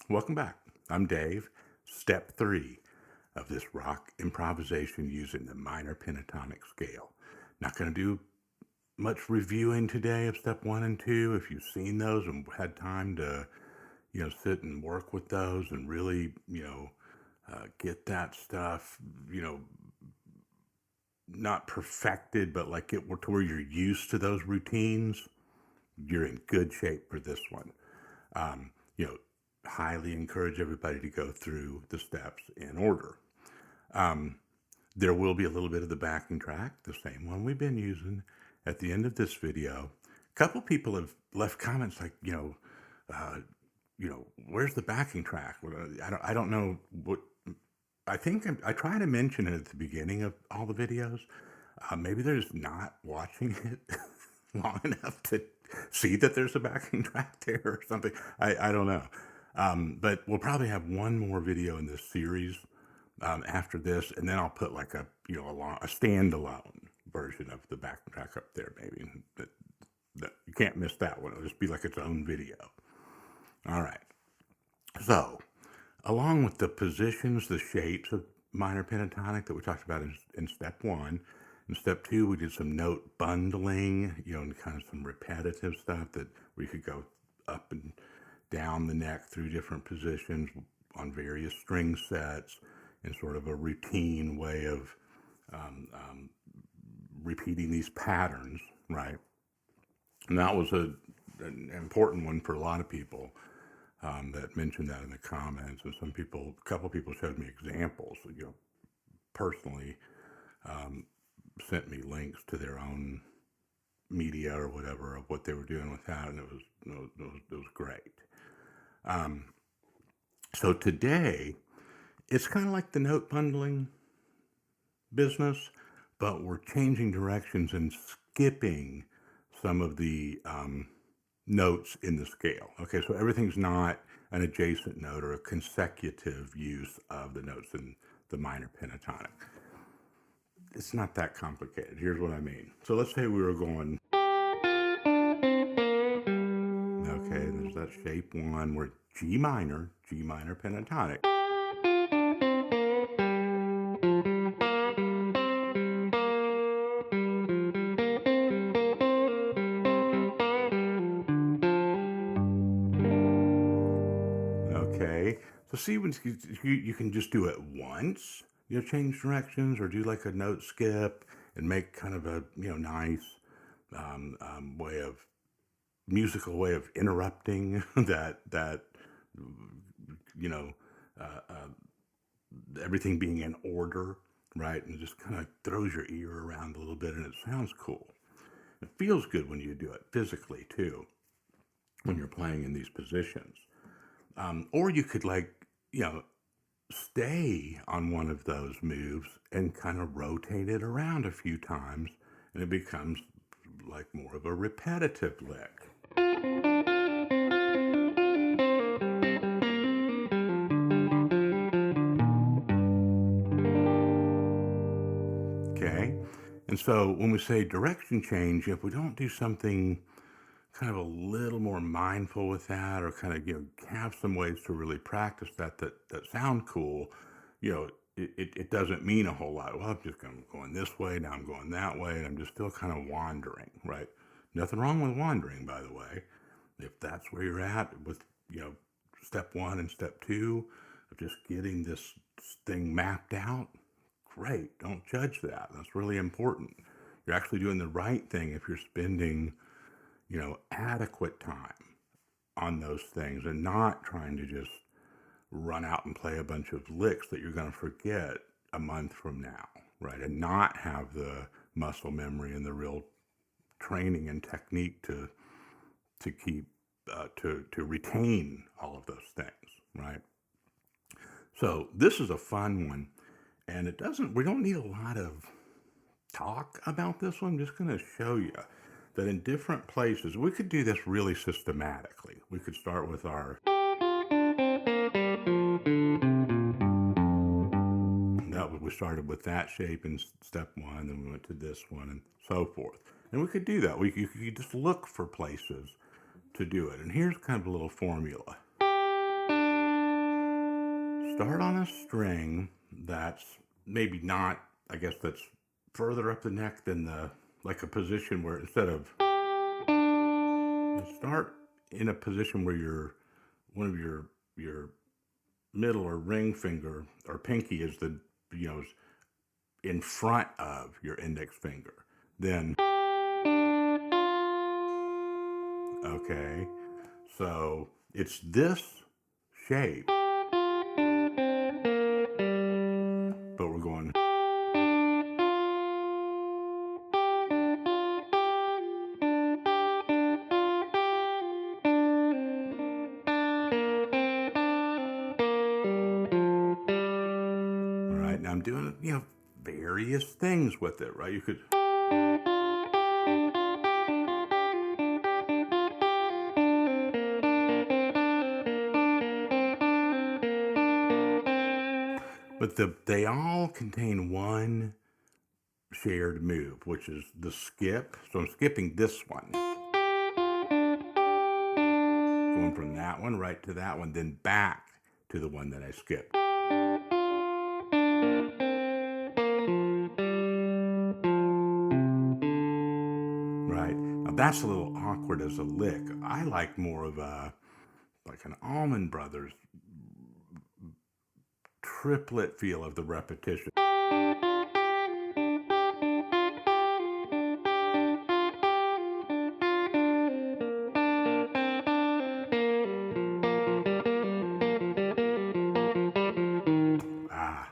Welcome back. I'm Dave. Step 3 of this rock improvisation using the minor pentatonic scale. Not going to do much reviewing today of step 1 and 2. If you've seen those and had time to, sit and work with those and really, get that stuff, not perfected, but like get to where you're used to those routines, you're in good shape for this one. Um, you know, Highly encourage everybody to go through the steps in order. Um, there will be a little bit of the backing track, the same one we've been using at the end of this video. A couple people have left comments like, uh, where's the backing track? I don't know what. I think I try to mention it at the beginning of all the videos. Maybe they're just not watching it long enough to see that there's a backing track there or something. I don't know. But we'll probably have one more video in this series after this, and then I'll put like a standalone version of the backing track up there. Maybe that you can't miss that one. It'll just be like its own video. All right. So, along with the positions, the shapes of minor pentatonic that we talked about in step 1, in step 2, we did some note bundling, and kind of some repetitive stuff that we could go up and down the neck through different positions on various string sets in sort of a routine way of repeating these patterns, right? And that was an important one for a lot of people that mentioned that in the comments. And a couple people showed me examples, personally sent me links to their own media or whatever of what they were doing with that, and it was great. So today, it's kind of like the note bundling business, but we're changing directions and skipping some of the notes in the scale. Okay, so everything's not an adjacent note or a consecutive use of the notes in the minor pentatonic. It's not that complicated. Here's what I mean. So let's say we were going, okay, there's that shape 1, we're G minor pentatonic. Okay, so see when you can just do it once, change directions or do like a note skip and make kind of a, nice musical way of interrupting that you know, uh, uh, everything being in order, right? And it just kind of throws your ear around a little bit and it sounds cool. It feels good when you do it physically too, when you're playing in these positions. Or you could stay on one of those moves and kind of rotate it around a few times and it becomes like more of a repetitive lick. Okay? And so when we say direction change, if we don't do something kind of a little more mindful with that or kind of, have some ways to really practice that sound cool, it doesn't mean a whole lot. Well, I'm just going this way, now I'm going that way, and I'm just still kind of wandering, right? Nothing wrong with wandering, by the way. If that's where you're at with, step 1 and step 2 of just getting this thing mapped out, great. Don't judge that. That's really important. You're actually doing the right thing if you're spending, adequate time on those things and not trying to just run out and play a bunch of licks that you're going to forget a month from now, right? And not have the muscle memory and the real training and technique to keep to retain all of those things, right? So this is a fun one, and we don't need a lot of talk about this one. I'm just going to show you that in different places, we could do this really systematically. We could start with our, we started with that shape in step 1, then we went to this one and so forth. And we could do that. You could just look for places to do it. And here's kind of a little formula. start on a string that's maybe not, I guess that's further up the neck than like a position where instead of, you start in a position where one of your middle or ring finger or pinky is is in front of your index finger. Then, okay, so it's this shape, but we're going, all right, now I'm doing, various things with it, right? You could, but they all contain one shared move, which is the skip. So I'm skipping this one, going from that one right to that one, then back to the one that I skipped. Right. Now that's a little awkward as a lick. I like more of like an Allman Brothers triplet feel of the repetition. Ah,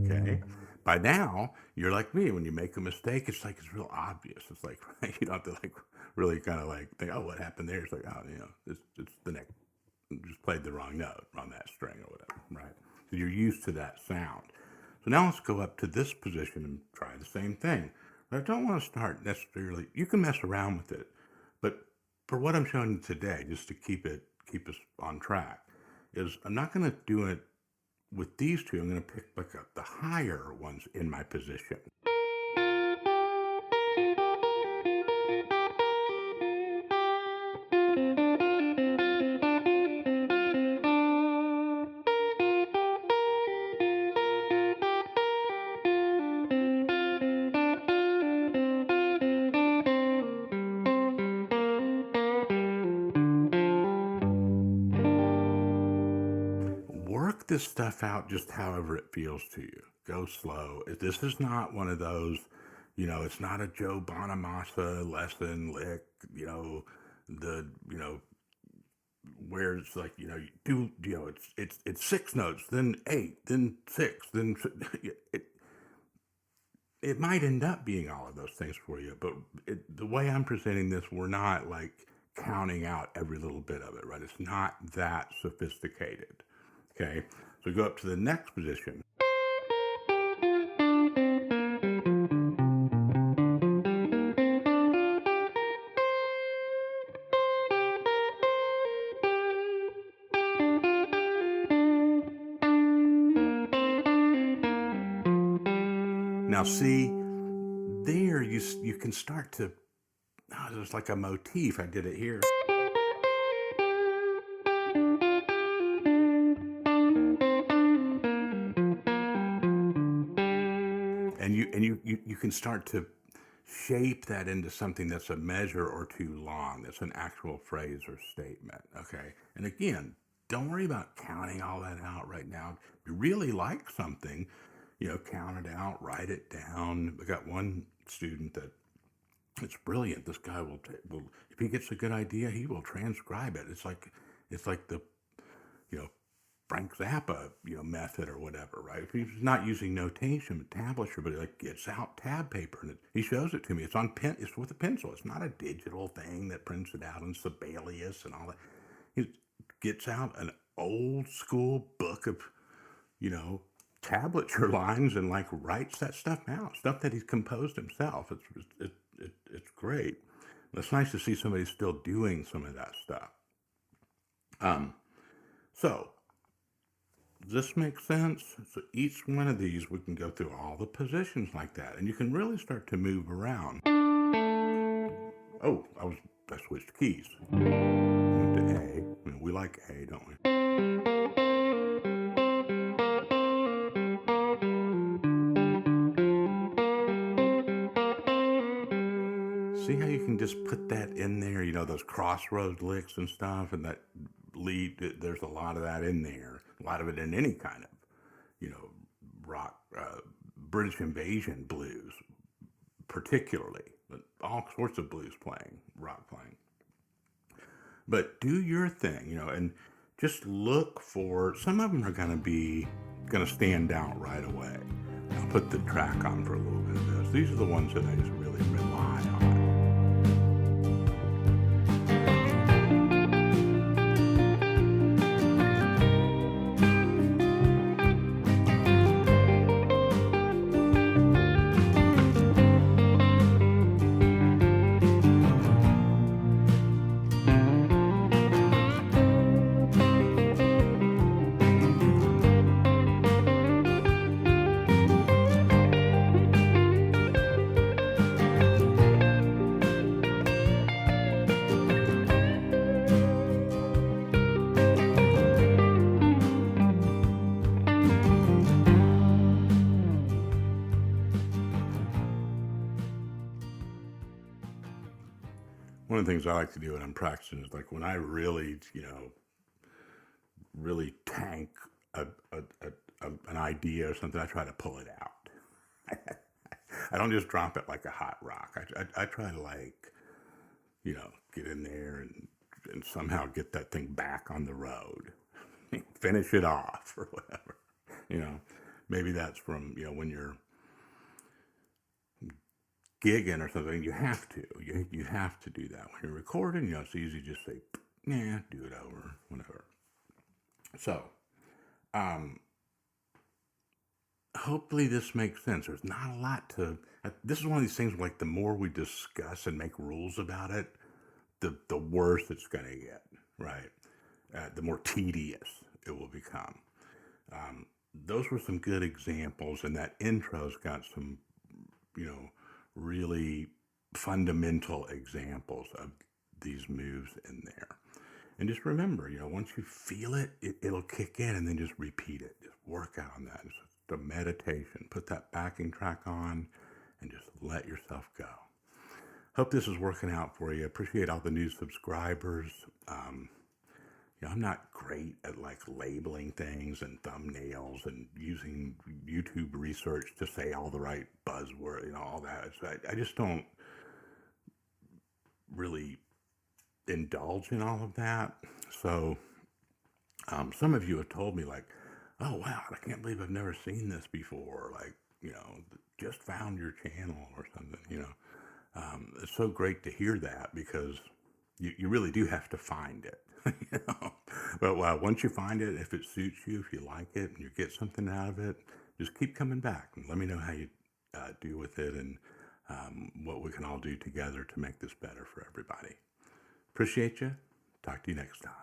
okay. By now, you're like me. When you make a mistake, it's real obvious. It's like you don't have to like really kind of like think, oh, what happened there? It's like, oh, it's the neck. Just played the wrong note on that string or whatever, right? So you're used to that sound. So now let's go up to this position and try the same thing. But I don't want to start necessarily. You can mess around with it, but for what I'm showing you today, just to keep us on track, is I'm not going to do it with these two. I'm going to pick like up the higher ones in my position. Work this stuff out just however it feels to you. Go slow. This is not one of those, it's not a Joe Bonamassa lesson lick, the, where it's like, you do, it's six notes, then eight, then six, then it, it might end up being all of those things for you, but the way I'm presenting this, we're not like counting out every little bit of it, right? It's not that sophisticated. Okay, so go up to the next position. Now see, there you can start to, there's like a motif. I did it here. And you can start to shape that into something that's a measure or two long, that's an actual phrase or statement. Okay, and again, don't worry about counting all that out right now. If you really like something, count it out, write it down. I got one student that it's brilliant. This guy will if he gets a good idea, he will transcribe it. It's like the you know Frank Zappa, method or whatever, right? If he's not using notation, tablature, but he like gets out tab paper and he shows it to me. It's on pen. It's with a pencil. It's not a digital thing that prints it out in Sibelius and all that. He gets out an old school book of, tablature lines and like writes that stuff out, stuff that he's composed himself. It's great. It's nice to see somebody still doing some of that stuff. So this makes sense. So each one of these, we can go through all the positions like that, and you can really start to move around. Oh, I switched keys. Went to A. I mean, we like A, don't we? See how you can just put that in there, those crossroads licks and stuff, and that there's a lot of that in there. A lot of it in any kind of, rock, British invasion blues, particularly, but all sorts of blues playing, rock playing. But do your thing, and just look for, some of them are going to stand out right away. I'll put the track on for a little bit of this. These are the ones that I just really rely on. One of the things I like to do when I'm practicing is like when I really, really tank an idea or something, I try to pull it out. I don't just drop it like a hot rock. I try to get in there and somehow get that thing back on the road, finish it off or whatever. Maybe that's from, when you're gigging or something, you have to do that. When you're recording, it's easy to just say, yeah, do it over, whatever. So, hopefully this makes sense. There's not a lot this is one of these things where, like, the more we discuss and make rules about it, the worse it's going to get, right? The more tedious it will become. Those were some good examples, and that intro's got some, really fundamental examples of these moves in there. And just remember, once you feel it, it'll kick in, and then just repeat it. Just work out on that. It's just a meditation. Put that backing track on and just let yourself go. Hope this is working out for you. Appreciate all the new subscribers. I'm not great at labeling things and thumbnails and using YouTube research to say all the right buzzword, all that. So I just don't really indulge in all of that. So some of you have told me oh wow, I can't believe I've never seen this before. Just found your channel or something. It's so great to hear that, because you really do have to find it. But once you find it, if it suits you, if you like it, and you get something out of it, just keep coming back and let me know how you do with it, and what we can all do together to make this better for everybody. Appreciate you. Talk to you next time.